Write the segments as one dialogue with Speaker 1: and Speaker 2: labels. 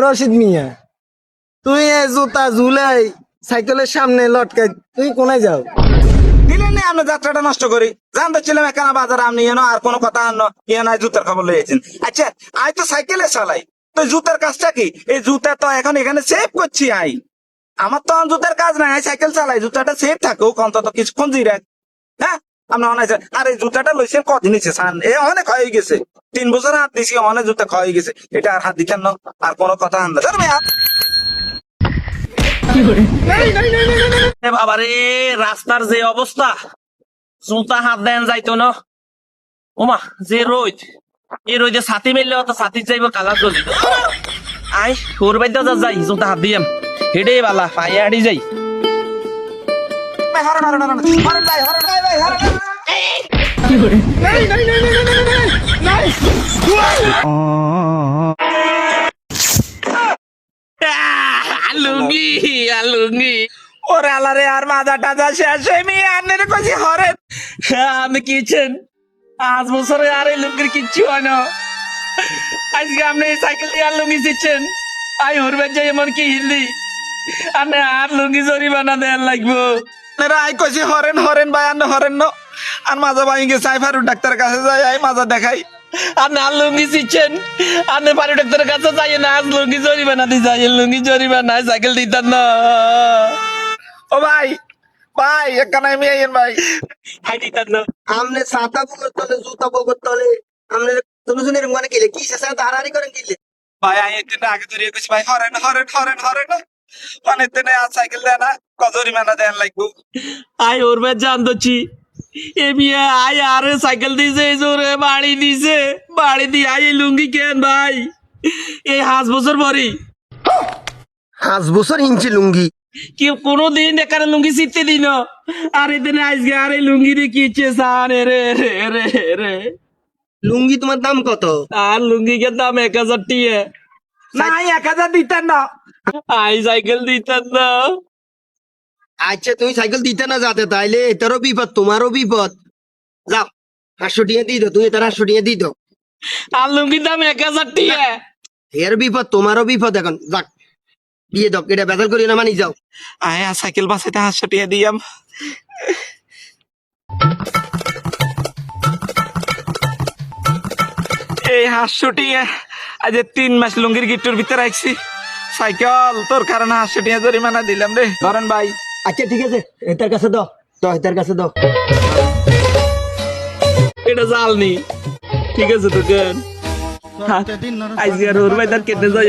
Speaker 1: রশিদ মিয়া, তুই এ জুতা ঝুলাই সাইকেলের সামনে লটকাই তুই কোনায় যাও?
Speaker 2: দিলেন না আমরা যাত্রাটা নষ্ট করি। জানতে ছিলাম এখানে বাজার আপনি এনো আর কোনো কথা আনো ইয়ে নাই জুতার খবর লইয়েছেন। আচ্ছা আই তো সাইকেলে চালাই, তো জুতার কাজটা কি? এই জুতা তো এখন এখানে সেভ করছি আই। আমার তো জুতার কাজ নাই, আই সাইকেল চালাই, জুতাটা সেভ থাকুক অন্তত কিছুক্ষণ জিরাক। হ্যাঁ আমরা অনেক, আর এই জুতাটা লইছেন কদিন হয়েছে সান, এ অনেক হয়ে গেছে, 3 বছর হাত দিছি, অনেক জুতা ক্ষয় গেছে, এটা আর হাত দিচ্ছেন না, আর কোনো কথা আনলে
Speaker 3: বাবারে রাস্তার যে অবস্থা, জুতা হাত দেন যাইতো না। ওমা যে রোদ, এই রোদে ছাতি মেললে অত ছাতি যাইব কালার জ্বলি। আই ওর বাইতে যাই জুতা হাত দিয়াম, হেডে বালা পায়ে হাঁড়ি যাই। লুঙ্গি লুঙ্গি
Speaker 2: ওরে আলারে আর মাজা টাজা শেষ হয়ে মি আন্নের কইছি হরেন।
Speaker 3: আমি কিছেন 5 বছরে আর এই লুঙ্গির কিচ্ছু হয় না। আজকে আপনি এই সাইকেল দিয়ে আর লুঙ্গি দিচ্ছেন, আই হরবে যাই এমন কি হিন্দি আপনি আর লুঙ্গি জরিমানা দেন লাগবো।
Speaker 2: আই কইছি হরেন হরেন ভাই, আন্নে হরেন ন, আর মাজা ভাই গেছে, আই ফারুক ডাক্তার কাছে যাই, আই মাজা দেখাই।
Speaker 3: আপনি আর লুঙ্গি দিচ্ছেন, আপনি পানি ডাক্তারের কাছে যাই না, আজ লুঙ্গি জরিমানা দিয়ে যাই, লুঙ্গি জরিমানা সাইকেল দিতেন না।
Speaker 2: ও ভাই ভাই এখানে আমি আইয়েন ভাই,
Speaker 3: হাই দিতেন না।
Speaker 1: আমনে ছাতা বগর তলে জুতা বগর তলে আমনে দুজনের মানে গেলে কি শেষে হারাহারি করেন গেলে?
Speaker 2: ভাই আই এতে আগে ধরে কইছি ভাই হরেন হরেন হরেন হরেন, মানে তেনে আর সাইকেল দেয় না, কজরিমানা দেন লাগবো।
Speaker 3: আই ওর বে জান দছি এ বিয়ে আই আর সাইকেল দিছে জোরে বাড়ি দিছে, বাড়ি দিয়ে আই এই লুঙ্গি কেন ভাই এই 5 বছর পরে
Speaker 1: 5 বছর ইঞ্চি লুঙ্গি
Speaker 3: কি কোনোদিন এখানে লুঙ্গি সিটতে দিন, আর এদিন আজকে আর এই লুঙ্গি দিয়ে কি চেসান রে রে রে রে।
Speaker 1: লুঙ্গি তোমার দাম কত?
Speaker 3: আর লুঙ্গি কে দাম 1000 টিয়ে,
Speaker 2: নাই 1000 দিতেন না।
Speaker 3: আই সাইকেল দিতেন না।
Speaker 1: আচ্ছা তুমি সাইকেল দিতে না যাতে, তাইলে এটারও বিপদ তোমারও বিপদ। যাও 500 টাকা দিয়ে দাও, তুমি তার 500 টাকা দিয়ে দাও।
Speaker 3: আর লুঙ্গির দাম 1000 টিয়ে,
Speaker 1: এর বিপদ তোমারও বিপদ এখন, যাক দিয়ে দাও, এটা বেজাল করি না মানি যাও।
Speaker 2: আয় আর সাইকেল বাসাইতে 500 টাকা দিয়াম। এই 500 টাকা আজ 3 মাস লুঙ্গির গিট্টুর ভিতরে রাখছি, সাইকেল তোর কারণে 500 টাকা জরিমানা দিলাম রে। ধরেন ভাই।
Speaker 1: আচ্ছা ঠিক আছে, এটার কাছে দাও, দাও এটার কাছে দাও।
Speaker 3: এটা জালনি ঠিক আছে তো কেন আজকে আর ওর বাইদার কেটে যাই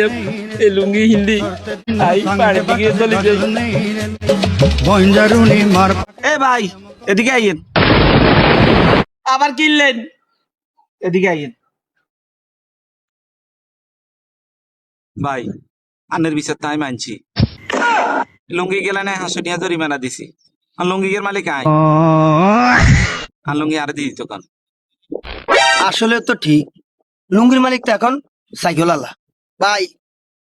Speaker 3: এই লুঙ্গি হিন্দি আই পাড়ে দিকে চলে যাই।
Speaker 2: এ ভাই এদিকে আইয়েন,
Speaker 3: আবার কিনলেন?
Speaker 2: এদিকে আইয়েন ভাই, আন্নের বিচার তাই মানছি, লুঙ্গি গেলে না 500 টাকা জরিমানা দিছি, আর লুঙ্গির মালিক আয়, আর লুঙ্গি আর দিয়ে দিত কান।
Speaker 1: আসলে তো ঠিক, লুঙ্গির মালিক তো এখন সাইকেল আলা। ভাই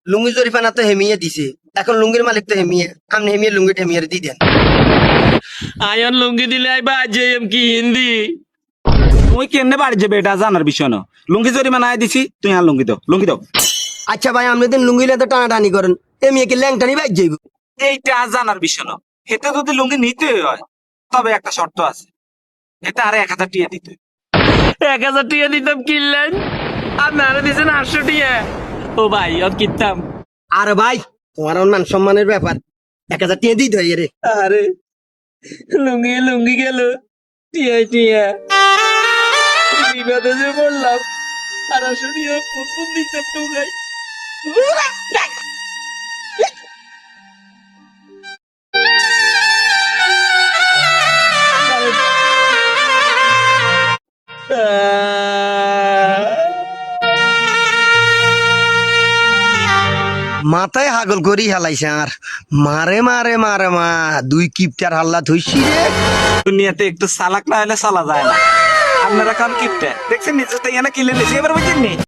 Speaker 1: লুঙ্গি জরিফানা তো হেমিয়ে দিছে, এখন লুঙ্গির মালিক তো হেমিয়ে, আপনি হেমিয়ে লুঙ্গি ঠেমিয়ে দিয়ে দেন।
Speaker 3: আয়ন লুঙ্গি দিলে আইবা যে এম কি হিন্দি।
Speaker 2: তুই কেনে বাড়ি যাবে এটা জানার বিষয় না, লুঙ্গি জরিমানা আয় দিছি, তুই আর লুঙ্গি দাও, লুঙ্গি দাও।
Speaker 1: আচ্ছা ভাই আপনি দিন লুঙ্গি তো টানাটানি করেন, এমিয়ে কি ল্যাংটানি বাইক যাইব?
Speaker 2: এইটা জানার বিষয় না, হেতে যদি লুঙ্গি নিতে হয় তবে একটা শর্ত আছে, এটা আরে 1000 টাকা দিতে।
Speaker 3: 1000 টিয়া দিতাম কিনলেন, আপনারা দিচ্ছেন 800 টিয়া। ও ভাই আর কিনতাম।
Speaker 1: আরে ভাই তোমার মান সম্মানের ব্যাপার, 1000 টাকা দিই ধরে রে।
Speaker 3: আরে লুঙ্গি লুঙ্গি গেল টিয়া টিয়া বিবাদে যে পড়লাম, আর আসলে প্রথম দিতাম তো ভাই।
Speaker 1: মাথায় হাগল করি হালাইছে আর মারে মারে মারে মা 2 কিপটার হাল্লা থইছি রে।
Speaker 2: দুনিয়াতে একটু চালাক না হলে চলা যায় না। আপনারা কান কিপটে দেখছেন, নিজে তো এনে কিলে নিয়েছি, এবার বুঝছেন নি।